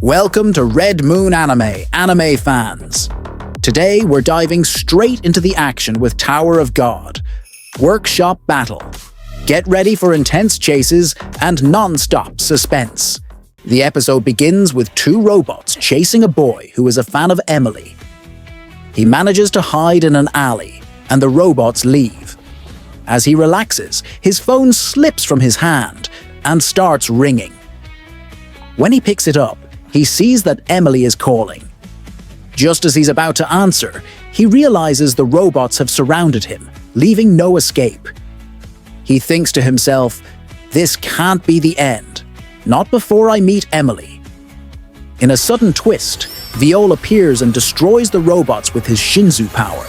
Welcome to Red Moon Anime fans. Today we're diving straight into the action with Tower of God. Workshop battle. Get ready for intense chases and non-stop suspense. The episode begins with two robots chasing a boy who is a fan of Emily. He manages to hide in an alley, and the robots leave. As he relaxes, his phone slips from his hand and starts ringing. When he picks it up, he sees that Emily is calling. Just as he's about to answer, he realizes the robots have surrounded him, leaving no escape. He thinks to himself, "This can't be the end. Not before I meet Emily." In a sudden twist, Viole appears and destroys the robots with his Shinzu power.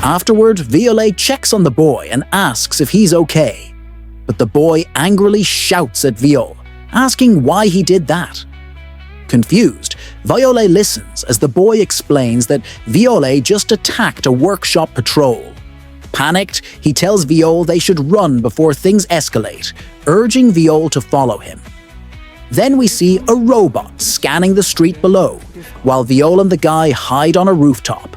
Afterward, Viole checks on the boy and asks if he's okay. But the boy angrily shouts at Viole, asking why he did that. Confused, Viole listens as the boy explains that Viole just attacked a workshop patrol. Panicked, he tells Viole they should run before things escalate, urging Viole to follow him. Then we see a robot scanning the street below, while Viole and the guy hide on a rooftop.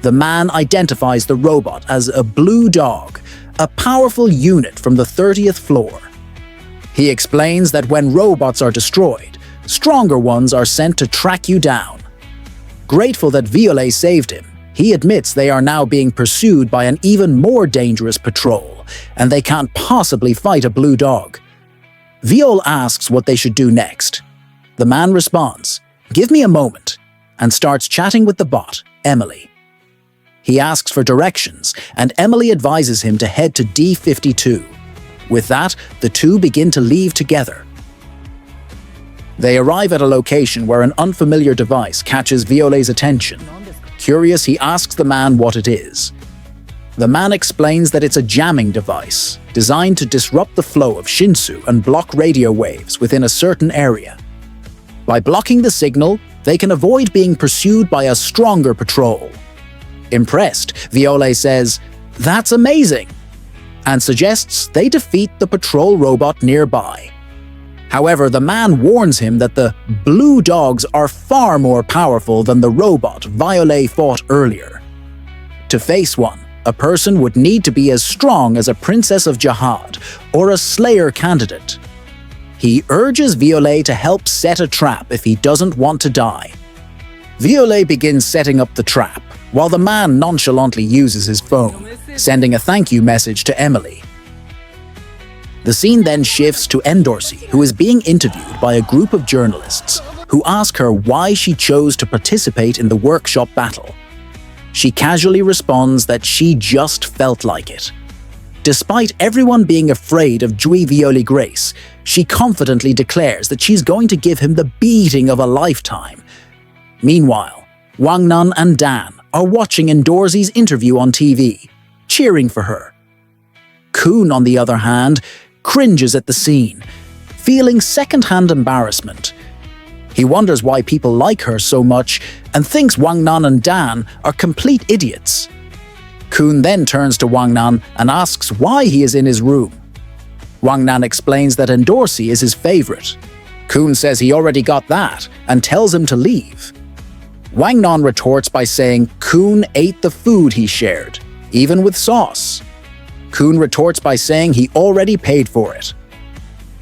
The man identifies the robot as a blue dog, a powerful unit from the 30th floor. He explains that when robots are destroyed, stronger ones are sent to track you down. Grateful that Viole saved him, he admits they are now being pursued by an even more dangerous patrol, and they can't possibly fight a blue dog. Viole asks what they should do next. The man responds, "Give me a moment," and starts chatting with the bot, Emily. He asks for directions, and Emily advises him to head to D52. With that, the two begin to leave together. They arrive at a location where an unfamiliar device catches Viole's attention. Curious, he asks the man what it is. The man explains that it's a jamming device, designed to disrupt the flow of Shinsu and block radio waves within a certain area. By blocking the signal, they can avoid being pursued by a stronger patrol. Impressed, Viole says, "That's amazing," and suggests they defeat the patrol robot nearby. However, the man warns him that the blue dogs are far more powerful than the robot Viole fought earlier. To face one, a person would need to be as strong as a princess of Jihad or a slayer candidate. He urges Viole to help set a trap if he doesn't want to die. Viole begins setting up the trap, while the man nonchalantly uses his phone, sending a thank you message to Emily. The scene then shifts to Endorsi, who is being interviewed by a group of journalists who ask her why she chose to participate in the workshop battle. She casually responds that she just felt like it. Despite everyone being afraid of Jui Viole Grace, she confidently declares that she's going to give him the beating of a lifetime. Meanwhile, Wangnan and Dan are watching Endorsi's interview on TV, cheering for her. Coon, on the other hand, cringes at the scene, feeling second-hand embarrassment. He wonders why people like her so much and thinks Wangnan and Dan are complete idiots. Coon then turns to Wangnan and asks why he is in his room. Wangnan explains that Endorsi is his favorite. Coon says he already got that and tells him to leave. Wangnan retorts by saying Coon ate the food he shared, even with sauce. Coon retorts by saying he already paid for it.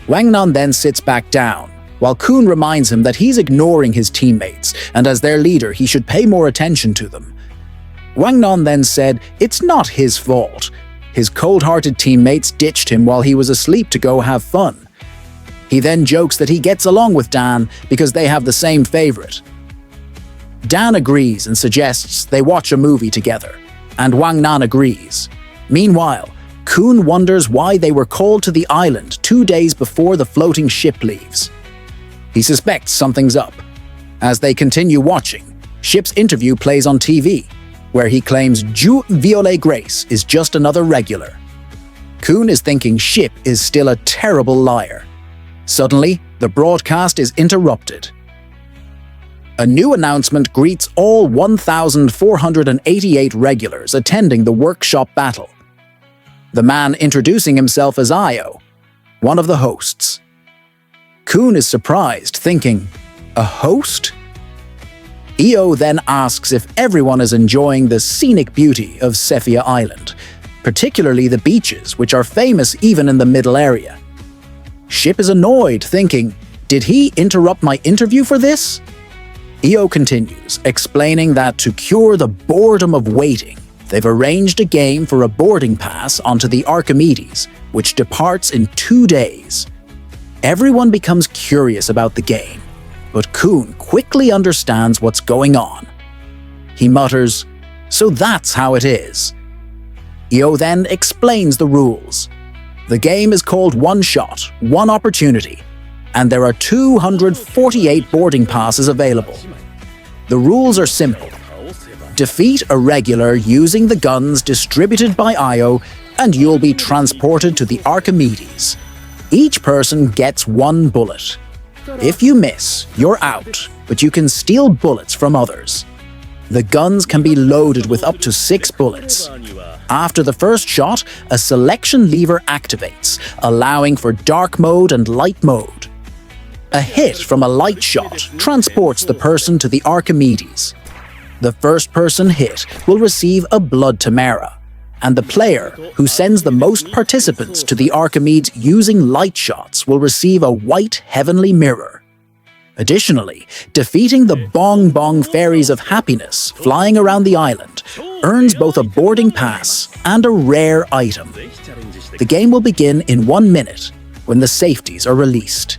Wangnan then sits back down, while Coon reminds him that he's ignoring his teammates, and as their leader he should pay more attention to them. Wangnan then said it's not his fault. His cold-hearted teammates ditched him while he was asleep to go have fun. He then jokes that he gets along with Dan because they have the same favorite. Dan agrees and suggests they watch a movie together, and Wangnan agrees. Meanwhile, Coon wonders why they were called to the island 2 days before the floating ship leaves. He suspects something's up. As they continue watching, Ship's interview plays on TV, where he claims Jui Viole Grace is just another regular. Coon is thinking Ship is still a terrible liar. Suddenly, the broadcast is interrupted. A new announcement greets all 1,488 regulars attending the workshop battle. The man introducing himself as Io, one of the hosts. Coon is surprised, thinking, A host? Io then asks if everyone is enjoying the scenic beauty of Cephia Island, particularly the beaches, which are famous even in the middle area. Ship is annoyed, thinking, did he interrupt my interview for this? Io continues, explaining that to cure the boredom of waiting, they've arranged a game for a boarding pass onto the Archimedes, which departs in 2 days. Everyone becomes curious about the game, but Coon quickly understands what's going on. He mutters, "So that's how it is." Io then explains the rules. The game is called One Shot, One Opportunity, and there are 248 boarding passes available. The rules are simple. Defeat a regular using the guns distributed by Io, and you'll be transported to the Archimedes. Each person gets 1 bullet. If you miss, you're out, but you can steal bullets from others. The guns can be loaded with up to 6 bullets. After the first shot, a selection lever activates, allowing for dark mode and light mode. A hit from a light shot transports the person to the Archimedes. The first person hit will receive a blood Tamara, and the player who sends the most participants to the Archimedes using light shots will receive a white heavenly mirror. Additionally, defeating the Bong Bong Fairies of Happiness flying around the island earns both a boarding pass and a rare item. The game will begin in 1 minute when the safeties are released.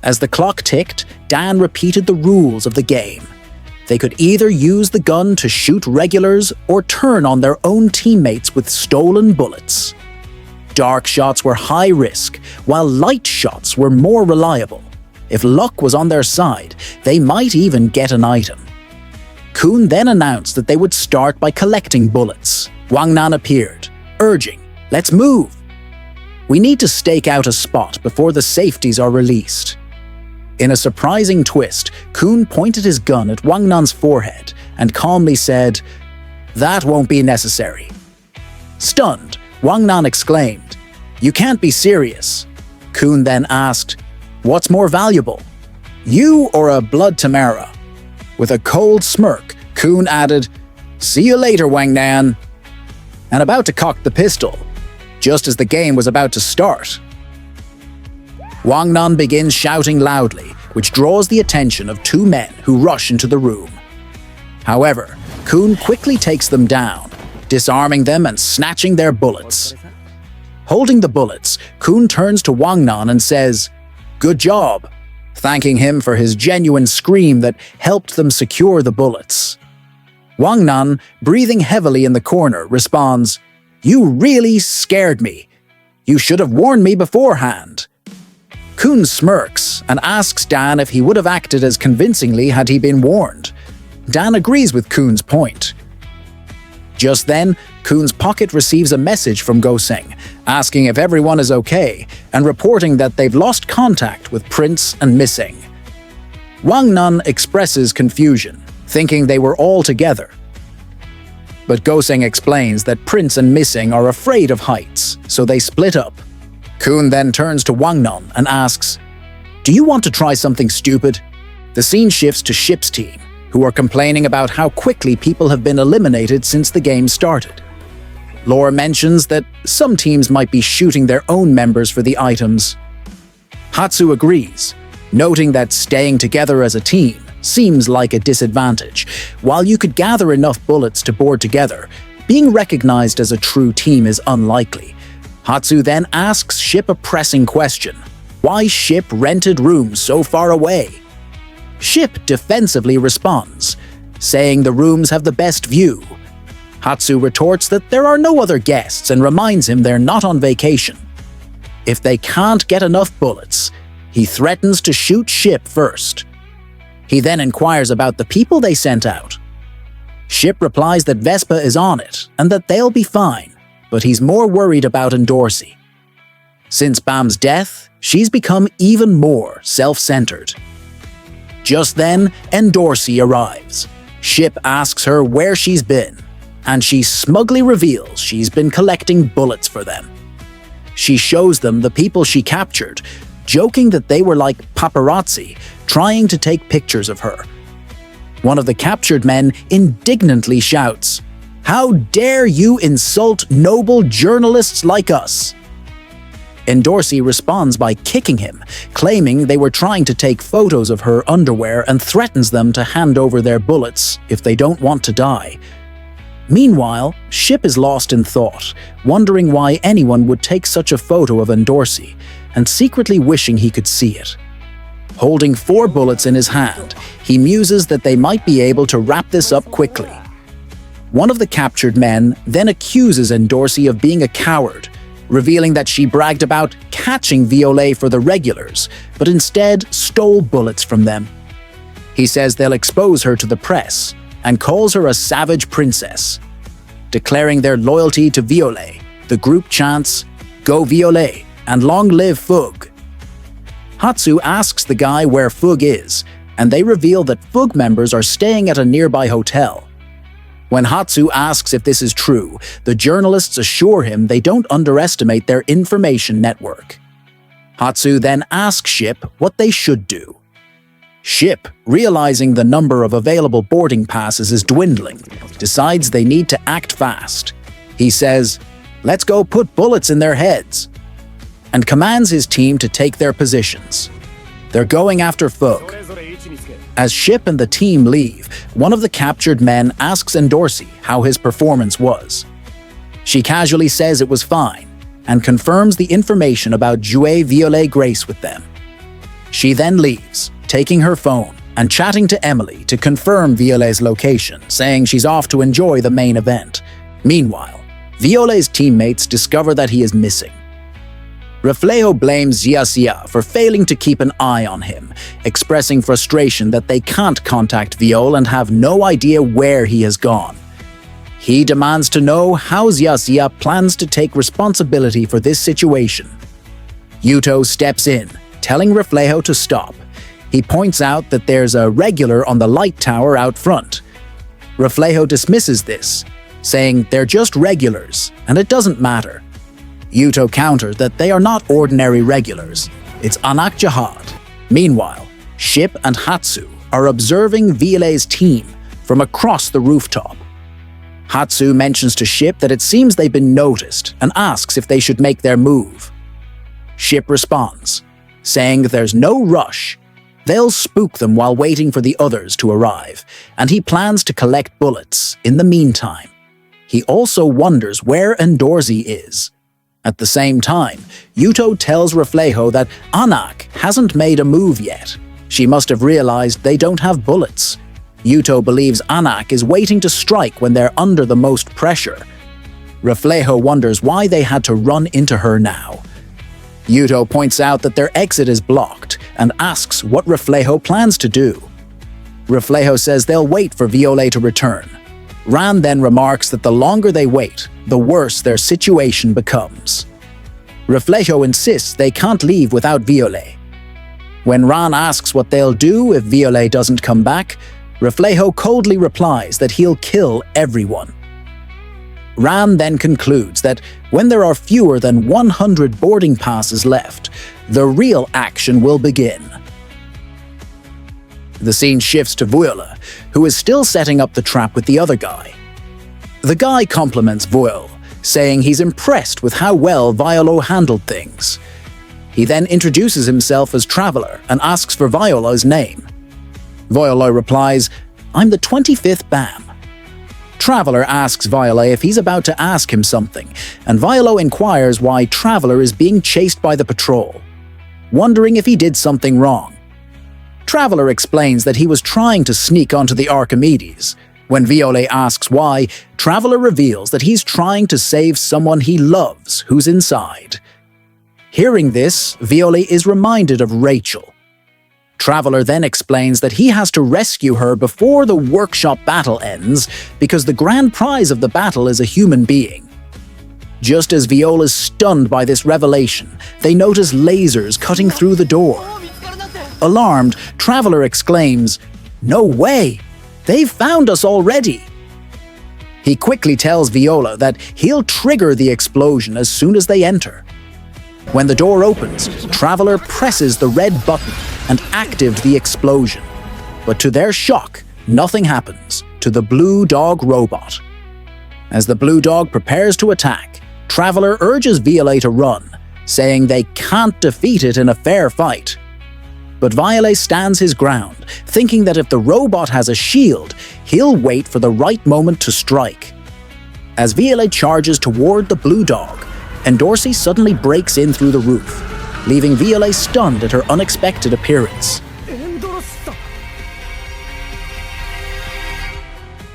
As the clock ticked, Dan repeated the rules of the game. They could either use the gun to shoot regulars or turn on their own teammates with stolen bullets. Dark shots were high risk, while light shots were more reliable. If luck was on their side, they might even get an item. Coon then announced that they would start by collecting bullets. Wang Nan appeared, urging, "Let's move." We need to stake out a spot before the safeties are released. In a surprising twist, Coon pointed his gun at Wang Nan's forehead and calmly said, "That won't be necessary." Stunned, Wang Nan exclaimed, "You can't be serious." Coon then asked, "What's more valuable, you or a blood Tamara?" With a cold smirk, Coon added, "See you later, Wang Nan," and about to cock the pistol, just as the game was about to start. Wang Nan begins shouting loudly, which draws the attention of 2 men who rush into the room. However, Coon quickly takes them down, disarming them and snatching their bullets. Holding the bullets, Coon turns to Wang Nan and says, "Good job," thanking him for his genuine scream that helped them secure the bullets. Wang Nan, breathing heavily in the corner, responds, "You really scared me. You should have warned me beforehand." Coon smirks and asks Dan if he would have acted as convincingly had he been warned. Dan agrees with Coon's point. Just then, Coon's pocket receives a message from Goseng, asking if everyone is okay and reporting that they've lost contact with Prince and Missing. Wang Nan expresses confusion, thinking they were all together. But Goseng explains that Prince and Missing are afraid of heights, so they split up. Coon then turns to Wang Nan and asks, "Do you want to try something stupid?" The scene shifts to Ship's team, who are complaining about how quickly people have been eliminated since the game started. Lore mentions that some teams might be shooting their own members for the items. Hatsu agrees, noting that staying together as a team seems like a disadvantage. While you could gather enough bullets to board together, being recognized as a true team is unlikely. Hatsu then asks Ship a pressing question: why Ship rented rooms so far away? Ship defensively responds, saying the rooms have the best view. Hatsu retorts that there are no other guests and reminds him they're not on vacation. If they can't get enough bullets, he threatens to shoot Ship first. He then inquires about the people they sent out. Ship replies that Vespa is on it and that they'll be fine, but he's more worried about Endorsi. Since Bam's death, she's become even more self-centered. Just then, Endorsi arrives. Ship asks her where she's been, and she smugly reveals she's been collecting bullets for them. She shows them the people she captured, joking that they were like paparazzi, trying to take pictures of her. One of the captured men indignantly shouts, "How dare you insult noble journalists like us?" Endorsi responds by kicking him, claiming they were trying to take photos of her underwear and threatens them to hand over their bullets if they don't want to die. Meanwhile, Ship is lost in thought, wondering why anyone would take such a photo of Endorsi, and secretly wishing he could see it. Holding 4 bullets in his hand, he muses that they might be able to wrap this up quickly. One of the captured men then accuses Endorsi of being a coward, revealing that she bragged about catching Viole for the regulars, but instead stole bullets from them. He says they'll expose her to the press and calls her a savage princess. Declaring their loyalty to Viole, the group chants, "Go Viole, and long live Fug." Hatsu asks the guy where Fug is, and they reveal that Fug members are staying at a nearby hotel. When Hatsu asks if this is true, the journalists assure him they don't underestimate their information network. Hatsu then asks Ship what they should do. Ship, realizing the number of available boarding passes is dwindling, decides they need to act fast. He says, "Let's go put bullets in their heads," and commands his team to take their positions. They're going after Fug. As Ship and the team leave, one of the captured men asks Endorsi how his performance was. She casually says it was fine, and confirms the information about Jouer Viole Grace with them. She then leaves, taking her phone and chatting to Emily to confirm Viole's location, saying she's off to enjoy the main event. Meanwhile, Viole's teammates discover that he is missing. Reflejo blames Xia for failing to keep an eye on him, expressing frustration that they can't contact Viole and have no idea where he has gone. He demands to know how Xia plans to take responsibility for this situation. Yuto steps in, telling Reflejo to stop. He points out that there's a regular on the light tower out front. Reflejo dismisses this, saying they're just regulars and it doesn't matter. Yuto counters that they are not ordinary regulars. It's Anak Jihad. Meanwhile, Ship and Hatsu are observing Viole's team from across the rooftop. Hatsu mentions to Ship that it seems they've been noticed and asks if they should make their move. Ship responds, saying there's no rush. They'll spook them while waiting for the others to arrive, and he plans to collect bullets in the meantime. He also wonders where Endorsi is. At the same time, Yuto tells Reflejo that Anak hasn't made a move yet. She must have realized they don't have bullets. Yuto believes Anak is waiting to strike when they're under the most pressure. Reflejo wonders why they had to run into her now. Yuto points out that their exit is blocked and asks what Reflejo plans to do. Reflejo says they'll wait for Viole to return. Ran then remarks that the longer they wait, the worse their situation becomes. Reflejo insists they can't leave without Viole. When Ran asks what they'll do if Viole doesn't come back, Reflejo coldly replies that he'll kill everyone. Ran then concludes that when there are fewer than 100 boarding passes left, the real action will begin. The scene shifts to Viole, who is still setting up the trap with the other guy. The guy compliments Viole, saying he's impressed with how well Viole handled things. He then introduces himself as Traveler and asks for Viole's name. Viole replies, "I'm the 25th BAM." Traveler asks Viole if he's about to ask him something, and Viole inquires why Traveler is being chased by the patrol, wondering if he did something wrong. Traveler explains that he was trying to sneak onto the Archimedes. When Viole asks why, Traveler reveals that he's trying to save someone he loves who's inside. Hearing this, Viole is reminded of Rachel. Traveler then explains that he has to rescue her before the workshop battle ends because the grand prize of the battle is a human being. Just as Viole is stunned by this revelation, they notice lasers cutting through the door. Alarmed, Traveler exclaims, "No way! They've found us already!" He quickly tells Viole that he'll trigger the explosion as soon as they enter. When the door opens, Traveler presses the red button and activates the explosion. But to their shock, nothing happens to the blue dog robot. As the blue dog prepares to attack, Traveler urges Viole to run, saying they can't defeat it in a fair fight. But Viole stands his ground, thinking that if the robot has a shield, he'll wait for the right moment to strike. As Viole charges toward the blue dog, Endorsi suddenly breaks in through the roof, leaving Viole stunned at her unexpected appearance.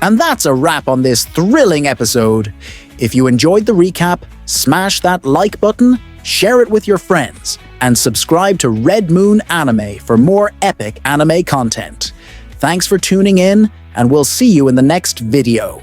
And that's a wrap on this thrilling episode. If you enjoyed the recap, smash that like button, share it with your friends, and subscribe to Red Moon Anime for more epic anime content. Thanks for tuning in, and we'll see you in the next video.